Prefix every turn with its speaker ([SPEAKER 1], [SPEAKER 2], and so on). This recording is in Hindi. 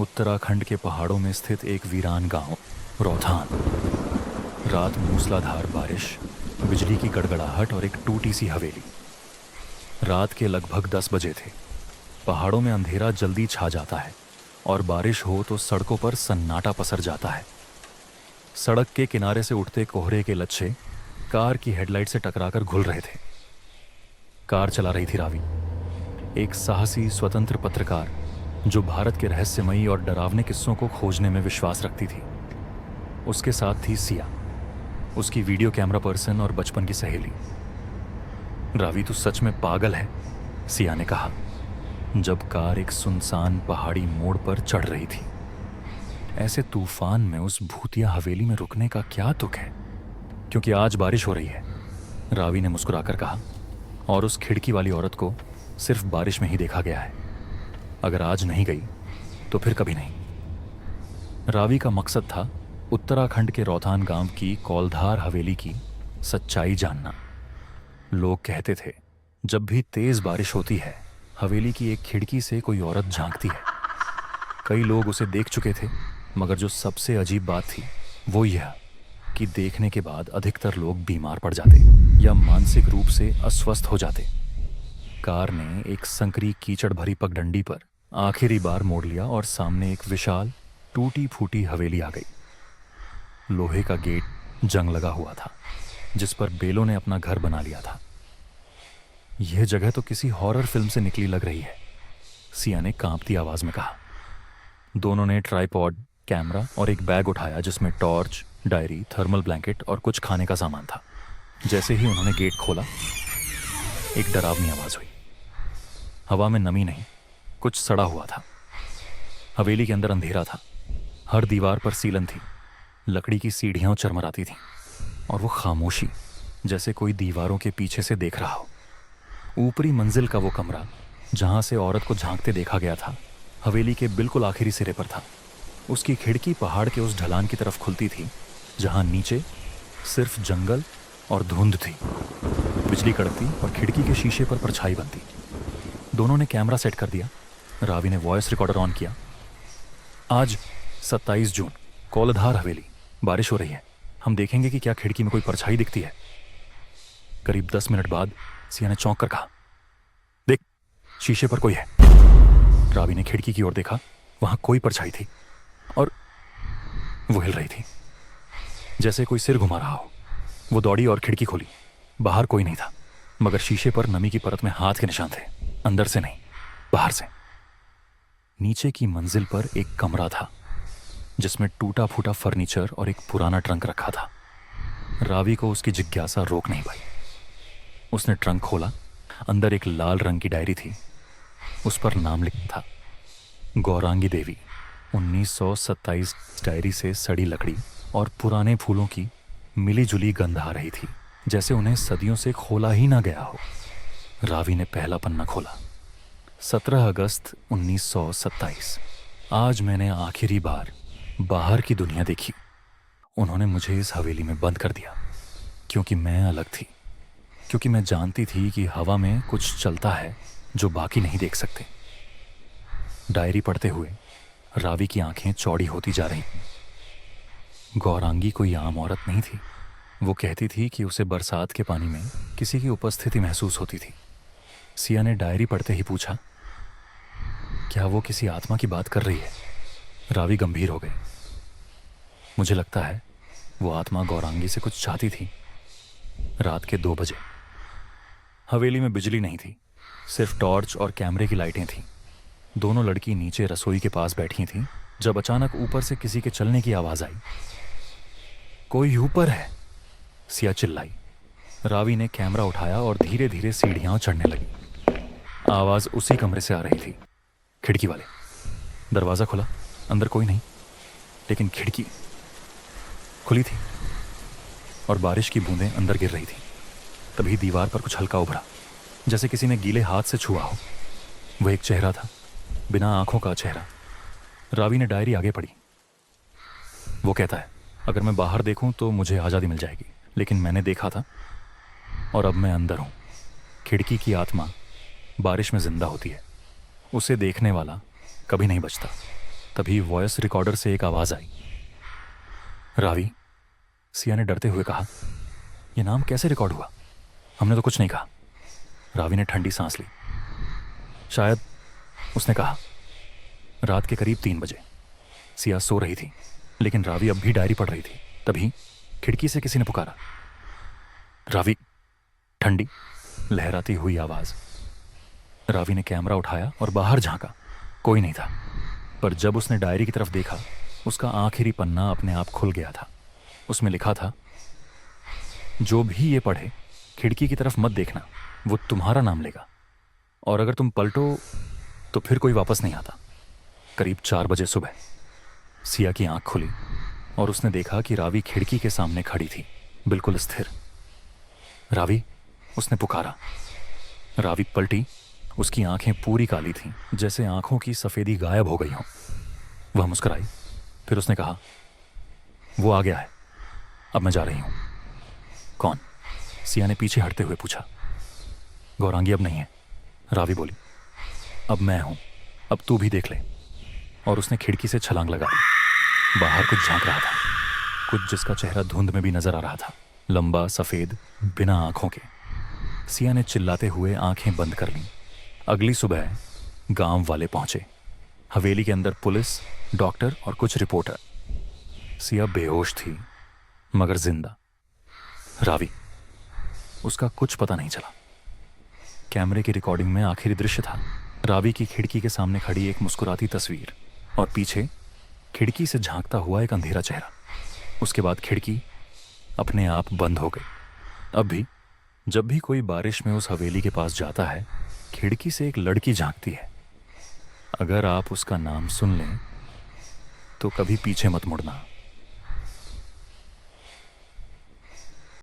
[SPEAKER 1] उत्तराखंड के पहाड़ों में स्थित एक वीरान गांव रोहतान। रात मूसलाधार बारिश, बिजली की गड़गड़ाहट और एक टूटी सी हवेली। रात के लगभग 10 बजे थे। पहाड़ों में अंधेरा जल्दी छा जाता है और बारिश हो तो सड़कों पर सन्नाटा पसर जाता है। सड़क के किनारे से उठते कोहरे के लच्छे कार की हेडलाइट से टकराकर घुल रहे थे। कार चला रही थी रावी, एक साहसी स्वतंत्र पत्रकार जो भारत के रहस्यमयी और डरावने किस्सों को खोजने में विश्वास रखती थी। उसके साथ थी सिया, उसकी वीडियो कैमरा पर्सन और बचपन की सहेली। रावी तू सच में पागल है, सिया ने कहा जब कार एक सुनसान पहाड़ी मोड़ पर चढ़ रही थी। ऐसे तूफान में उस भूतिया हवेली में रुकने का क्या तुक है? क्योंकि आज बारिश हो रही है, रावी ने मुस्कुराकर कहा, और उस खिड़की वाली औरत को सिर्फ बारिश में ही देखा गया है। अगर आज नहीं गई तो फिर कभी नहीं। रावी का मकसद था उत्तराखंड के रोहतान गांव की कौलधार हवेली की सच्चाई जानना। लोग कहते थे जब भी तेज बारिश होती है हवेली की एक खिड़की से कोई औरत झांकती है। कई लोग उसे देख चुके थे, मगर जो सबसे अजीब बात थी वो यह कि देखने के बाद अधिकतर लोग बीमार पड़ जाते या मानसिक रूप से अस्वस्थ हो जाते। कार ने एक संकरी कीचड़ भरी पगडंडी पर आखिरी बार मोड़ लिया और सामने एक विशाल टूटी फूटी हवेली आ गई। लोहे का गेट जंग लगा हुआ था जिस पर बेलों ने अपना घर बना लिया था। यह जगह तो किसी हॉरर फिल्म से निकली लग रही है, सिया ने कांपती आवाज में कहा। दोनों ने ट्राइपॉड, कैमरा और एक बैग उठाया जिसमें टॉर्च, डायरी, थर्मल ब्लैंकेट और कुछ खाने का सामान था। जैसे ही उन्होंने गेट खोला एक डरावनी आवाज हुई। हवा में नमी नहीं, कुछ सड़ा हुआ था। हवेली के अंदर अंधेरा था, हर दीवार पर सीलन थी, लकड़ी की सीढ़ियां चरमराती थीं और वो खामोशी जैसे कोई दीवारों के पीछे से देख रहा हो। ऊपरी मंजिल का वो कमरा जहां से औरत को झांकते देखा गया था हवेली के बिल्कुल आखिरी सिरे पर था। उसकी खिड़की पहाड़ के उस ढलान की तरफ खुलती थी जहां नीचे सिर्फ जंगल और धुंध थी। बिजली कड़कती और खिड़की के शीशे पर परछाई बनती। दोनों ने कैमरा सेट कर दिया। रावी ने वॉइस रिकॉर्डर ऑन किया। आज 27 जून, कौलधार हवेली, बारिश हो रही है। हम देखेंगे कि क्या खिड़की में कोई परछाई दिखती है। करीब 10 मिनट बाद सिया ने चौंक कर कहा, देख, शीशे पर कोई है। रावी ने खिड़की की ओर देखा, वहां कोई परछाई थी और वो हिल रही थी जैसे कोई सिर घुमा रहा हो। वो दौड़ी और खिड़की खोली। बाहर कोई नहीं था, मगर शीशे पर नमी की परत में हाथ के निशान थे, अंदर से नहीं, बाहर से। नीचे की मंजिल पर एक कमरा था जिसमें टूटा फूटा फर्नीचर और एक पुराना ट्रंक रखा था। रावी को उसकी जिज्ञासा रोक नहीं पाई। उसने ट्रंक खोला। अंदर एक लाल रंग की डायरी थी। उस पर नाम लिखा था, गौरांगी देवी, 1927। डायरी से सड़ी लकड़ी और पुराने फूलों की मिली जुली गंध आ रही थी, जैसे उन्हें सदियों से खोला ही ना गया हो। रावी ने पहला पन्ना खोला। 17 अगस्त 1927। आज मैंने आखिरी बार बाहर की दुनिया देखी। उन्होंने मुझे इस हवेली में बंद कर दिया क्योंकि मैं अलग थी, क्योंकि मैं जानती थी कि हवा में कुछ चलता है जो बाकी नहीं देख सकते। डायरी पढ़ते हुए रावी की आंखें चौड़ी होती जा रही। गौरांगी कोई आम औरत नहीं थी। वो कहती थी कि उसे बरसात के पानी में किसी की उपस्थिति महसूस होती थी। सिया ने डायरी पढ़ते ही पूछा, क्या वो किसी आत्मा की बात कर रही है? रावी गंभीर हो गए। मुझे लगता है वो आत्मा गौरांगी से कुछ चाहती थी। रात के 2 बजे। हवेली में बिजली नहीं थी, सिर्फ टॉर्च और कैमरे की लाइटें थीं। दोनों लड़की नीचे रसोई के पास बैठी थीं जब अचानक ऊपर से किसी के चलने की आवाज आई। कोई ऊपर है, सिया चिल्लाई। रावी ने कैमरा उठाया और धीरे धीरे सीढ़ियां चढ़ने लगी। आवाज उसी कमरे से आ रही थी, खिड़की वाले। दरवाजा खुला, अंदर कोई नहीं, लेकिन खिड़की खुली थी और बारिश की बूंदें अंदर गिर रही थी। तभी दीवार पर कुछ हल्का उभरा, जैसे किसी ने गीले हाथ से छुआ हो। वह एक चेहरा था, बिना आंखों का चेहरा। रावी ने डायरी आगे पढ़ी। वो कहता है, अगर मैं बाहर देखूं तो मुझे आज़ादी मिल जाएगी, लेकिन मैंने देखा था और अब मैं अंदर हूं। खिड़की की आत्मा बारिश में जिंदा होती है, उसे देखने वाला कभी नहीं बचता। तभी वॉइस रिकॉर्डर से एक आवाज़ आई, रावी। सिया ने डरते हुए कहा, यह नाम कैसे रिकॉर्ड हुआ? हमने तो कुछ नहीं कहा। रावी ने ठंडी सांस ली। शायद, उसने कहा। रात के करीब 3 बजे सिया सो रही थी, लेकिन रावी अब भी डायरी पढ़ रही थी। तभी खिड़की से किसी ने पुकारा, रावी। ठंडी लहराती हुई आवाज। रावी ने कैमरा उठाया और बाहर झांका। कोई नहीं था, पर जब उसने डायरी की तरफ देखा, उसका आखिरी पन्ना अपने आप खुल गया था। उसमें लिखा था, जो भी ये पढ़े खिड़की की तरफ मत देखना, वो तुम्हारा नाम लेगा, और अगर तुम पलटो तो फिर कोई वापस नहीं आता। करीब 4 बजे सुबह सिया की आंख खुली और उसने देखा कि रावी खिड़की के सामने खड़ी थी, बिल्कुल स्थिर। रावी, उसने पुकारा। रावी पलटी। उसकी आंखें पूरी काली थीं, जैसे आंखों की सफेदी गायब हो गई हो। वह मुस्कुराई। फिर उसने कहा, वो आ गया है, अब मैं जा रही हूं। कौन? सिया ने पीछे हटते हुए पूछा। गौरांगी अब नहीं है, रावी बोली। अब मैं हूं, अब तू भी देख ले। और उसने खिड़की से छलांग लगाई। बाहर कुछ झांक रहा था, कुछ जिसका चेहरा धुंध में भी नजर आ रहा था, लंबा, सफेद, बिना आंखों के। सिया ने चिल्लाते हुए आंखें बंद कर लीं। अगली सुबह गांव वाले पहुंचे। हवेली के अंदर पुलिस, डॉक्टर और कुछ रिपोर्टर। सिया बेहोश थी, मगर जिंदा। रावी, उसका कुछ पता नहीं चला। कैमरे की रिकॉर्डिंग में आखिरी दृश्य था, रावी की खिड़की के सामने खड़ी एक मुस्कुराती तस्वीर, और पीछे खिड़की से झांकता हुआ एक अंधेरा चेहरा। उसके बाद खिड़की अपने आप बंद हो गई। अब भी जब भी कोई बारिश में उस हवेली के पास जाता है, खिड़की से एक लड़की झांकती है। अगर आप उसका नाम सुन लें तो कभी पीछे मत मुड़ना।